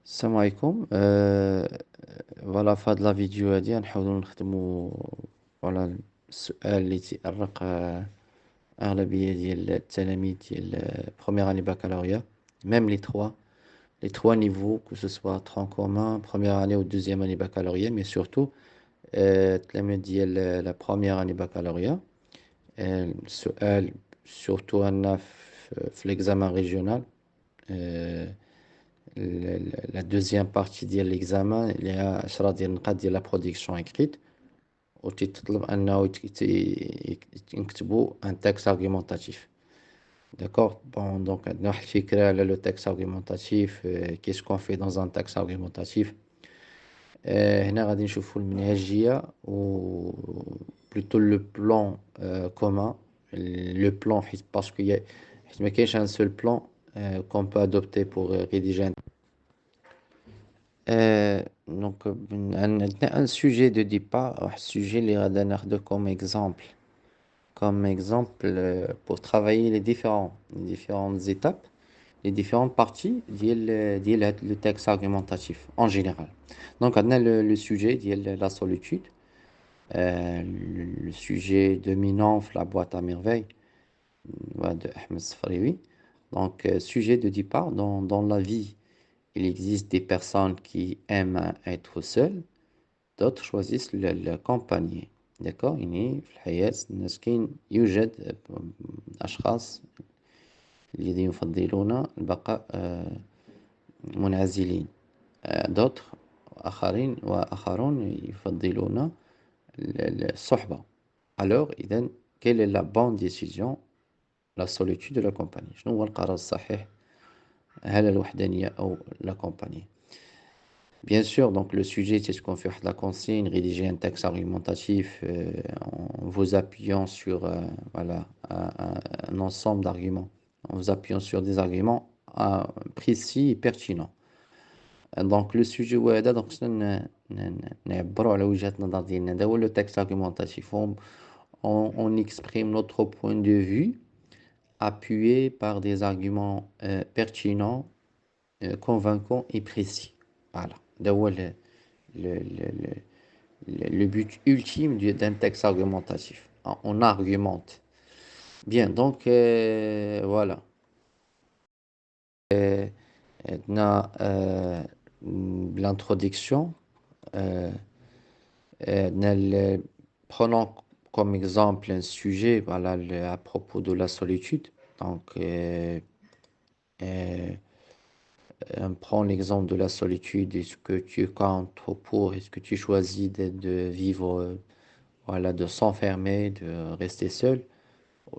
السلام عليكم. فوالا في هاد لا فيديو هادي غنحاولو نخدمو على السؤال اللي تيأرق أغلبية ديال التلاميذ ديال بروميير اني بكالوريا، ميم لي تخوا نيفو كو سو سوا ترون كومان بروميير اني و دوزيام اني بكالوريا، مي سورتو التلاميذ ديال لا بروميير اني بكالوريا. السؤال سورتو عندنا في ليكزامان ريجيونال. La deuxième partie de l'examen اللي هي 10 ديال النقاط ديال لا برودكسيون écrite، وتيتطلب انه نكتبوا ان تكست ارغيومونتاتيف. داكور بون دونك عندنا واحد الفكره على لو تكست ارغيومونتاتيف، كيس كون في دون ان تكست ارغيومونتاتيف. هنا غادي نشوفوا المنهجيه و بلوتو لو بلان كومان. لو بلان حيت ما كاينش ان سول بلان كون بو ادوبتي بور ريديجي. Donc, un sujet de départ, un sujet اللي غادا ناخدو comme exemple pour travailler les différentes étapes, les différentes parties ديال le texte argumentatif en général. Donc, on a le sujet ديال la solitude, le sujet dominant في la boîte à merveilles de Ahmed Safraoui. Donc, sujet de départ, dans la vie, il existe des personnes qui aiment être seules, d'autres choisissent la compagnie. d'accord يعني في الحياة الناس يوجد أشخاص الذين يفضلون البقاء منعزلين. d'autres وآخرون يفضلون الصحبة. alors إذن quelle est la bonne décision, la solitude de la compagnie؟ شنو هو القرار الصحيح، هل الوحدانية أو la compagnie؟ Bien sûr, donc le sujet, c'est ce qu'on fait la consigne, rédiger un texte argumentatif en vous appuyant sur voilà, un ensemble d'arguments, en vous appuyant sur des arguments précis et pertinents. Donc le sujet هذا donc نعبروا على وجهة النظر ديالنا، هذا هو le texte argumentatif. On exprime notre point de vue appuyé par des arguments pertinents, convaincants et précis. Voilà. هذا هو le but ultime d'un texte argumentatif. On argumente. Bien, donc voilà. On a l'introduction. Euh, Prenons comme exemple un sujet, voilà, à propos de la solitude. Donc, on prend l'exemple de la solitude. Est-ce que tu contre pour, est-ce que tu choisis de vivre, voilà, de s'enfermer, de rester seul,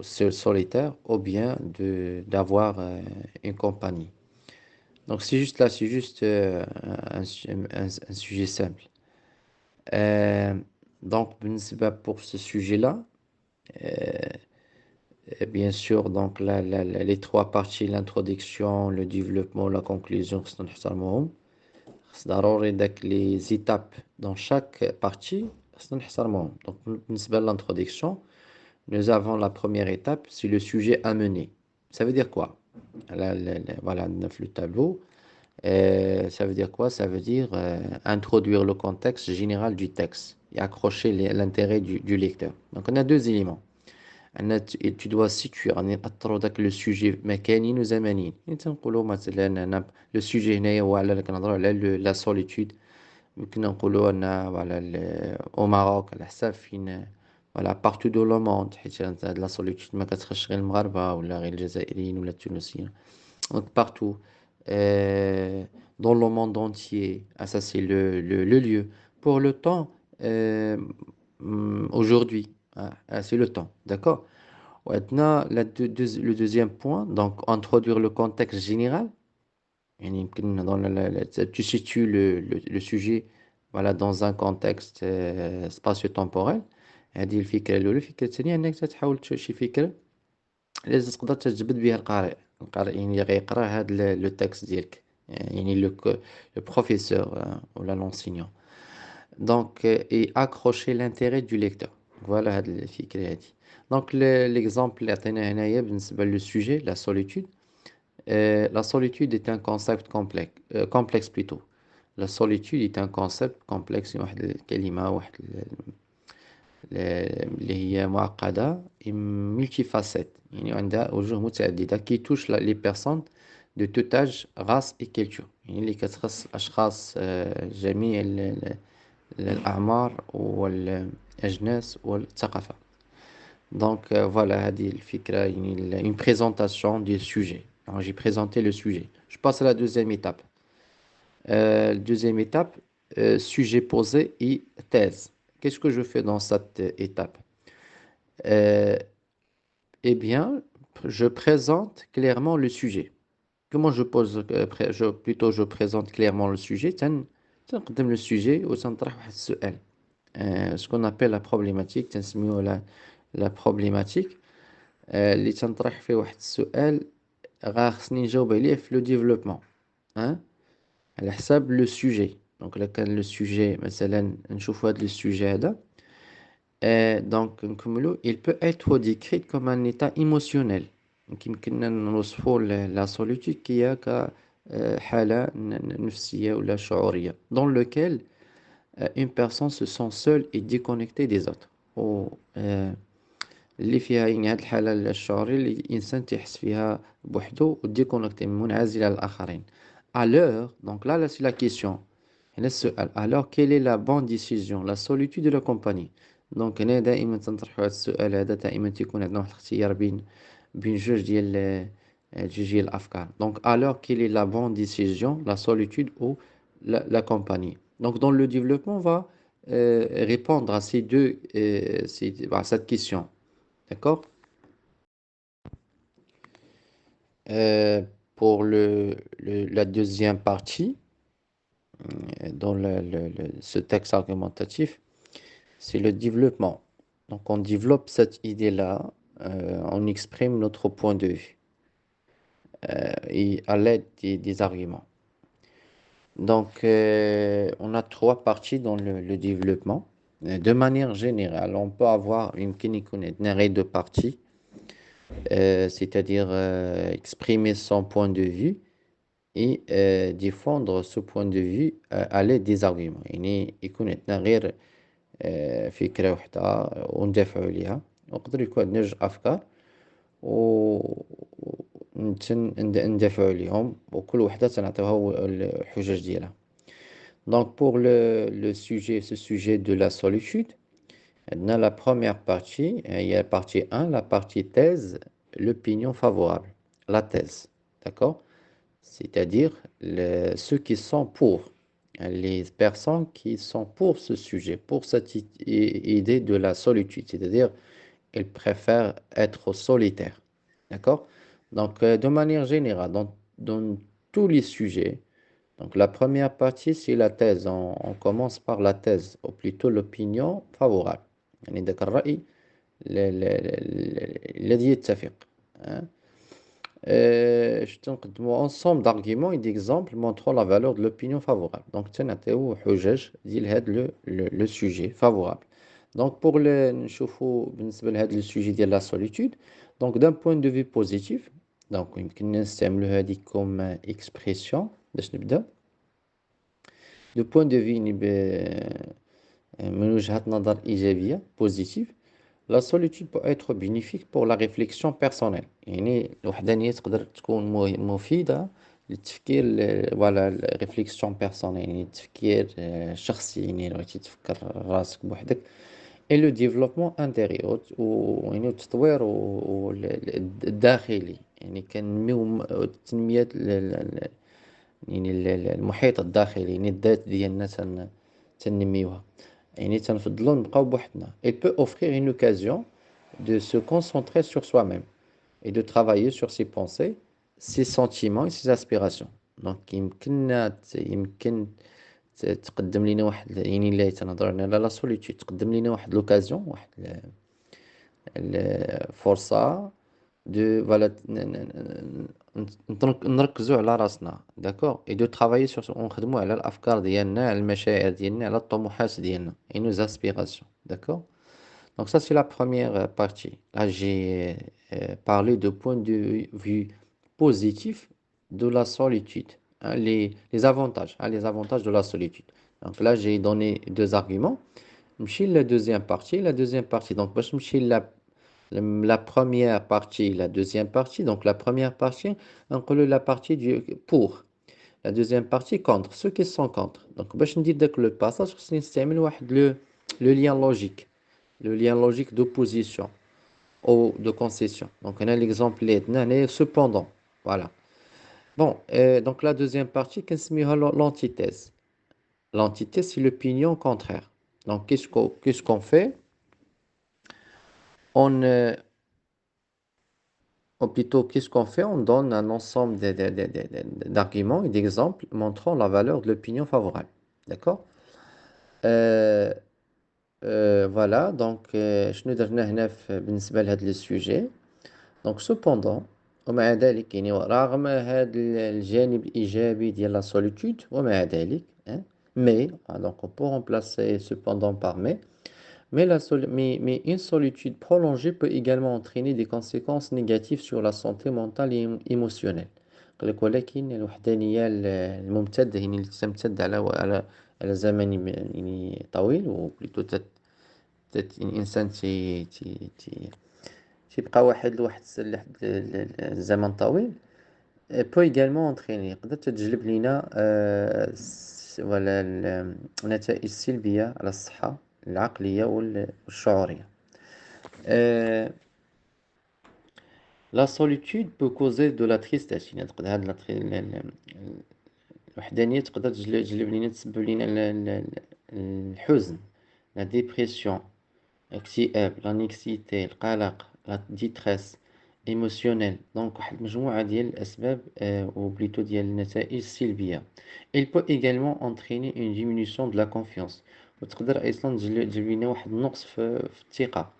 solitaire, ou bien d'avoir une compagnie. Donc c'est juste un sujet simple. Euh, donc pour ce sujet-là, bien sûr, donc les trois parties, l'introduction, le développement, la conclusion, c'est ضروري les étapes dans chaque partie. Donc l'introduction, nous avons la première étape, c'est le sujet amené. Ça veut dire quoi? Voilà, le tableau. Ça veut dire quoi? Ça veut dire introduire le contexte général du texte et accrocher l'intérêt du lecteur. Donc on a deux éléments. Tu dois situer le sujet مكاني وزمني. تنقولوا مثلا le sujet هنايا هو على كنهضروا على la solitude. يمكن نقولوا أن على au Maroc على حساب فين voilà partout dans le monde، حيت la solitude ما كتخش غير المغاربة ولا غير الجزائريين ولا التونسيين. Donc partout dans le monde entier. Ah, ça c'est le lieu. Pour le temps, aujourd'hui, c'est le temps, d'accord? Maintenant, le deuxième point, donc introduire le contexte général. يعني يمكن tu situes le sujet voilà dans un contexte spatio-temporel. هذه الفكرة الأولى. الفكرة الثانية أنك تحاول شي فكرة اللي تقدر تجبد بها القارئ يعني اللي غيقرا هذا لو تكست ديالك، يعني لو بروفيسور ولا لونسينيون. دونك et accrocher l'intérêt du lecteur. فوالا هاد الفكرة هادي. دونك l'exemple اللي عطيناه هنايا بالنسبة للسوجي لا solitude. La solitude est un concept complexe plutôt. La solitude est un concept complexe واحد الكلمة واحد اللي هي معقدة et multifacette يعني عندها وجوه متعددة qui touche les personnes de tout âge, race et culture يعني اللي كتخص أشخاص جميع الأعمار والأجناس والثقافة. Donc voilà هذه الفكرة يعني une présentation du sujet. Alors j'ai présenté le sujet. Je passe à la deuxième étape. Deuxième étape, sujet posé et thèse. Qu'est-ce que je fais dans cette étape? Euh, eh bien, je présente clairement le sujet. Comment je pose, plutôt je présente clairement le sujet, تنقدم le sujet وتنطرح واحد السؤال. Ce qu'on appelle la problématique, تنسميوه la problématique, اللي تنطرح فيه واحد السؤال خصني نجاوب عليه في لو ديفلوبمون. على حساب لو سوجي. دونك الا كان لو سوجي مثلا نشوفوا هذا لو سوجي هذا دونك نكملوا il peut être décrit comme un état émotionnel. donc يمكننا نوصفوا لا solitude كي كحالة نفسية ولا شعورية dans lequel une personne se sent seule et déconnectée des autres. اللي فيها يعني هاد الحالة الشعورية اللي الإنسان تيحس فيها بوحدو وديكونكتي منعزل على الآخرين. Alors, donc là c'est la question. هنا السؤال. Alors, quelle est la bonne décision? La solitude de la compagnie. donc هنا دائما تنطرحوا هذا السؤال هذا دائما تيكون عندنا واحد الاختيار بين جوج ديال الأفكار. donc alors quelle est la bonne décision? La solitude ou la compagnie. donc dans le développement on va répondre à ces deux à cette question. D'accord? Euh, pour la deuxième partie, dans ce texte argumentatif, c'est le développement. Donc, on développe cette idée-là, on exprime notre point de vue et à l'aide des arguments. Donc, on a trois parties dans le développement. De manière générale, on peut avoir une arrêt de parties, c'est-à-dire exprimer son point de vue et défendre ce point de vue à l'aide des arguments. يعني يكون عندنا غير فكرة وحدة وندافعوا عليها ويقدر يكون عندنا جوج أفكار وندافعوا عليهم وكل وحدة تنعطيوها الحجج ديالها. Donc pour le sujet, ce sujet de la solitude, dans la première partie, il y a la partie 1, la partie thèse, l'opinion favorable, la thèse, d'accord? C'est-à-dire ceux qui sont pour, les personnes qui sont pour ce sujet, pour cette idée de la solitude, c'est-à-dire ils préfèrent être solitaires. D'accord? Donc, de manière générale, dans tous les sujets, donc la première partie, c'est la thèse. On commence par la thèse, ou plutôt l'opinion favorable. يعني ذاك الرأي الذي يتفق. Je تنقدموا ensemble d'arguments et d'exemples montrant la valeur de l'opinion favorable. Donc تنعطيو حجج ديال هذا le sujet favorable. Donc pour نشوفوا بالنسبة لهذا le sujet ديال la solitude. Donc d'un point de vue positif, donc يمكننا نستعملوا هذه comme expression باش نبدأ. De point de vue من وجهة نظر إيجابية positive. La solitude peut être bénéfique pour la réflexion personnelle. يعني الوحدانية تقدر تكون مفيدة للتفكير ولا الريفليكسيون بيرسونيل يعني التفكير الشخصي يعني لو بغيتي تفكر راسك بوحدك et le développement intérieur يعني التطوير الداخلي يعني كنميو التنمية يعني المحيط الداخلي يعني الذات ديالنا تنميوها يعني تنفضلوا نبقاو بوحدنا. Il peut offrir une occasion de se concentrer sur soi-même et de travailler sur ses pensées, ses sentiments et ses aspirations. donc يمكن تقدم لنا واحد يعني اللي تنهضر على لا سوليتود تقدم لنا واحد لوكازيون واحد الفرصة de voilà نركزوا على راسنا داكور et de travailler sur ونخدموا على الافكار ديالنا على المشاعر ديالنا على الطموحات ديالنا et nos aspirations d'accord. donc ça c'est la première partie. Là j'ai parlé de point de vue positif de la solitude, hein, les avantages de la solitude. Donc là, j'ai donné deux arguments. M'chil la deuxième partie, la deuxième partie. Donc, باش نمشي la première partie, la deuxième partie. Donc, la première partie, on colle la partie du pour. La deuxième partie contre. Ceux qui sont contre. Donc, باش ندير داك le passage, خصني نستعمل واحد le lien logique. Le lien logique d'opposition ou de concession. Donc, on a l'exemple là, cependant. Voilà. Bon, donc la deuxième partie, كنسميوها l'antithèse. L'antithèse, c'est l'opinion contraire. Donc, qu'est-ce qu'on fait? On, ou plutôt, qu'est-ce qu'on fait? On donne un ensemble d'arguments et d'exemples montrant la valeur de l'opinion favorable. D'accord? Euh, voilà, donc, شنو درنا هنا بالنسبة لهذا السوجي. Donc, cependant, ومع ذلك يعني رغم هذا الجانب الإيجابي ديال la solitude ومع ذلك, hein, mais, donc on peut remplacer cependant par mais une solitude prolongée peut également entraîner des conséquences négatives sur la santé mentale et émotionnelle. قال لك ولكن الوحدانية الممتدة يعني اللي تمتد على زمن يعني طويل وبليتو الإنسان تيبقى لواحد الزمن طويل peut également entraîner يقدر تجلب لنا ولا النتائج سلبية على الصحة العقلية والشعورية. Euh, la solitude peut causer de la tristesse. يعني تقدر هاد الوحدانية تقدر تجلب لنا تسبب لنا الحزن, la dépression, الاكتئاب, l'anxiété, القلق, la détresse émotionnelle. Donc واحد مجموعة ديال الأسباب ou plutôt ديال النتائج السلبية. Il peut également entraîner une diminution de la confiance. وتقدر أصلا تجلب لنا واحد النقص في الثقة,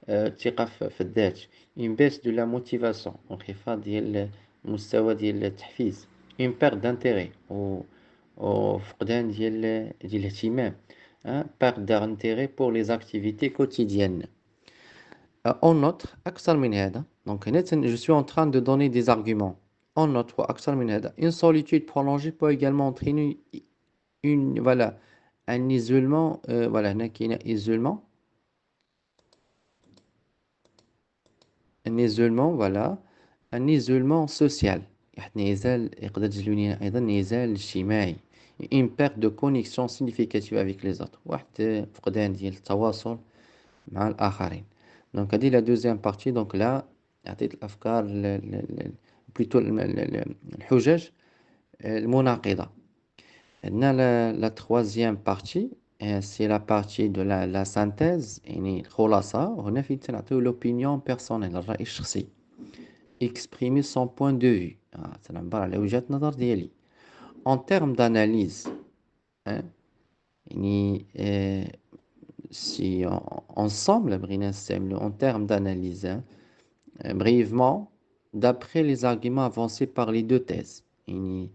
الثقة في الذات. Une baisse de la motivation, انخفاض ديال المستوى ديال التحفيز. Une perte d'intérêt وفقدان ديال الاهتمام, hein, perte d'intérêt pour les activités quotidiennes. On note أكثر من هذا. Donc هنا je suis en train de donner des arguments. On note وأكثر من هذا. Une solitude prolongée peut également entraîner voilà, un isolement, voilà, هنا كاين isolement. Un isolement, voilà, un isolement social. انعزال يقدر تجلب لنا أيضا انعزال اجتماعي. Une perte de connexion significative avec les autres. واحد فقدان ديال التواصل مع الآخرين. دونك هذه لا دوزيام بارتي. دونك لا عطيت الأفكار بلوتو الحجج المناقضة. عندنا لا تخوازيام بارتي, سي لا بارتي دو لا سانتيز يعني الخلاصة. وهنا فين تنعطيو لوبينيون بيرسونيل, الرأي الشخصي. exprimer son point de vue, تنعبر على وجهة نظر ديالي. En termes d'analyse, hein, يعني si ensemble بغينا نستعملو en termes d'analyse, hein, brièvement, d'après les arguments avancés par les deux thèses, يعني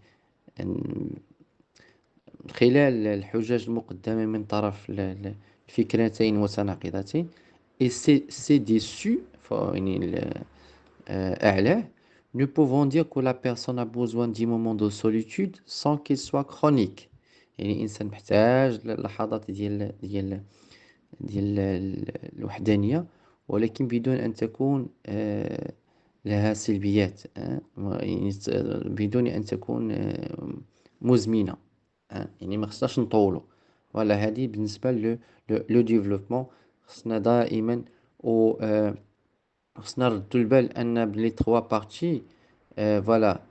خلال الحجج المقدمة من طرف الفكرتين المتناقضتين, et c'est déçu يعني أعلاه, nous pouvons dire que la personne a besoin d'un moment de solitude sans qu'il soit chronique. يعني الإنسان محتاج للحظات ديال الوحدانية, ولكن بدون أن تكون لها سلبيات, يعني بدون أن تكون مزمنة, يعني ما خصناش نطولو. ولا هذه بالنسبة لو ديفلوبمون. خصنا دائما خصنا نردو البال أن بلي تخوا بارتي, فوالا,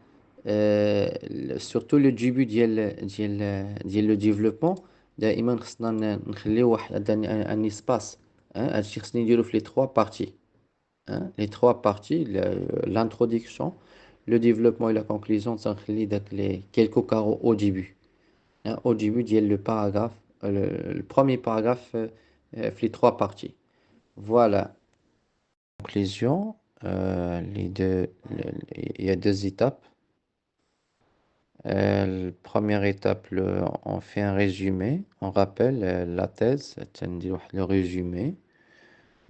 سورتو لو ديبي ديال لو ديفلوبمون دائما خصنا نخليو واحد ان اسباس. هادشي خصني نديرو في لي تخوا بارتي. Les trois parties, l'introduction, le développement et la conclusion, تنخلي داك les quelques carreaux au début. Au début ديال le paragraphe, le premier paragraphe في les trois parties. Voilà. Conclusion, il y a deux étapes. Première étape, on fait un résumé, on rappelle la thèse, c'est-à-dire le résumé.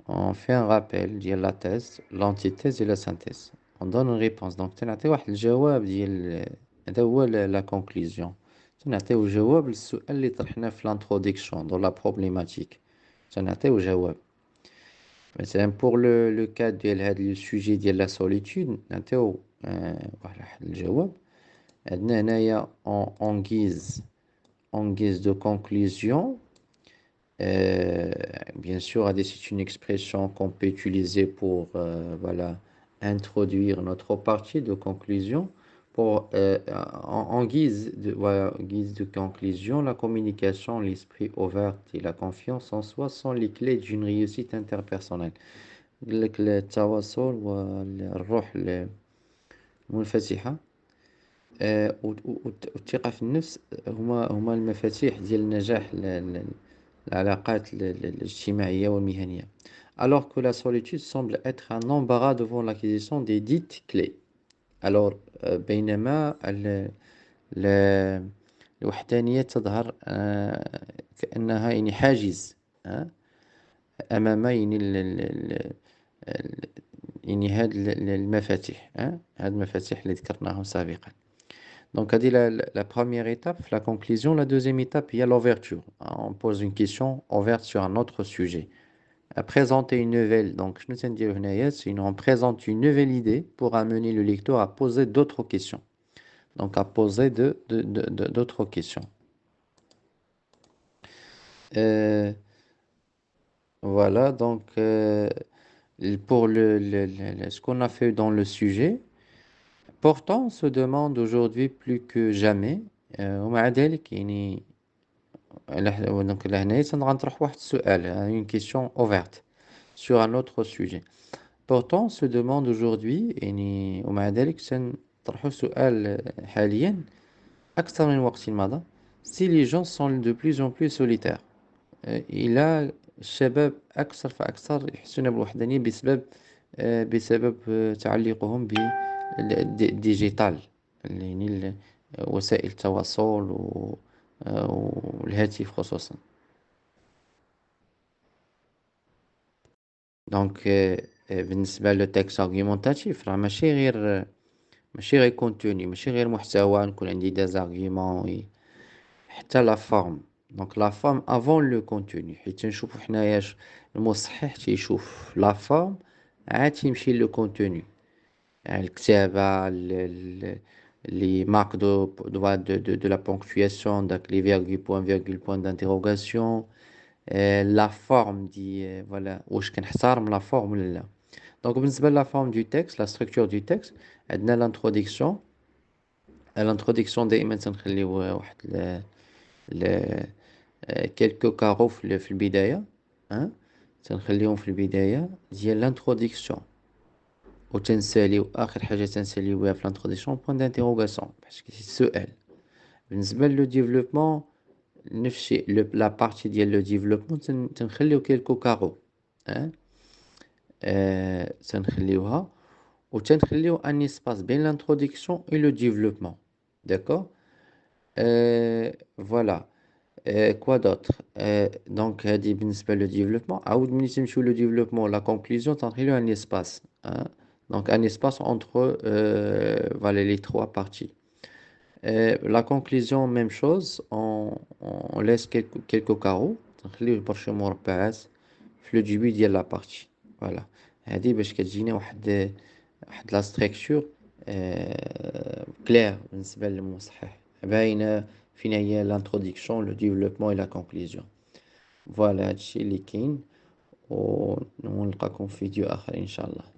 On fait un rappel de la thèse, l'antithèse et la synthèse. on donne une réponse. Donc تنعطي واحد الجواب ديال هذا هو la conclusion. تنعطيو جواب للسؤال اللي طرحناه في l'introduction dans la problématique. تنعطيو جواب. مثلا pour le cas ديال هذا السوجي ديال la solitude نعطيو واحد الجواب. عندنا هنايا en guise de conclusion. Bien sûr, c'est une expression qu'on peut utiliser pour voilà, introduire notre partie de conclusion. Pour, en guise voilà, guise de conclusion, la communication, l'esprit ouvert et la confiance en soi sont les clés d'une réussite interpersonnelle. التواصل والروح المنفتحة والثقة في النفس هما المفاتيح ديال النجاح العلاقات الاجتماعية والمهنية. Alors que la solitude semble être un embarras devant l'acquisition des dites clés. Alors بينما الوحدانية تظهر كأنها يعني حاجز أمام يعني هاد المفاتيح هاد المفاتيح اللي ذكرناهم سابقا. Donc, la première étape, la conclusion. La deuxième étape, il y a l'ouverture. On pose une question ouverte sur un autre sujet. À présenter une nouvelle. Donc, on présente une nouvelle idée pour amener le lecteur à poser d'autres questions. Donc, à poser d'autres questions. Voilà, donc, pour ce qu'on a fait dans le sujet, pourtant, on se demande aujourd'hui plus que jamais, ومع ذلك يعني donc لهنا تنطرح واحد السؤال une question ouverte sur un autre sujet. Pourtant, on se demande aujourd'hui يعني ومع ذلك سنطرح سؤال حاليا أكثر من وقت مضى si les gens sont de plus en plus solitaires. إلى الشباب أكثر فأكثر يحسون بالوحدانية بسبب تعلقهم بالديجيتال يعني وسائل التواصل والهاتف خصوصا. دونك بالنسبة للتكست argumentatif راه ماشي غير كونتوني ماشي غير محتوى نكون عندي دي زارغيومون حتى لا فورم. دونك لا فورم افون لو كونتوني حيت تنشوفو حنايا المصحح تيشوف لا فورم عاد تيمشي لو كونتوني الكتابة les marques de la ponctuation, donc les virgule, point d'interrogation, la forme voilà, واش كنحترم la forme ولا لا. Donc بالنسبة la forme du texte, la structure du texte, عندنا l'introduction. L'introduction دائما تنخليو واحد quelques carreaux في البداية تنخليهم في البداية ديال l'introduction. وتنساليو اخر حاجه تنساليو بها في الانتروديكسيون بوين دانتيروغاسيون باسكو السؤال. بالنسبه لو ديفلوبمون نفس الشيء لا بارتي ديال لو ديفلوبمون تنخليو كيلكو كارو تنخليوها وتنخليو ان اسباس بين الانتروديكسيون اي لو ديفلوبمون. داكور فوالا. كوا دوطر دونك هادي بالنسبه لو ديفلوبمون. عاود ملي تمشيو لو ديفلوبمون لا كونكلوزيون تنخليو ان اسباس donc un espace entre voilà, les trois parties. La conclusion, même chose, on laisse quelques carreaux تنخليو برشا مربعات في لو ديبي ديال لا بارتي. فوالا هادي باش كتجينا واحد لا ستركتور كلير بالنسبه للمصحح باينه فين هي لانتروديكسيون لو ديفلوبمون اي لا كونكلوزيون. فوالا هادشي اللي كاين ونلقاكم في فيديو اخر ان شاء الله.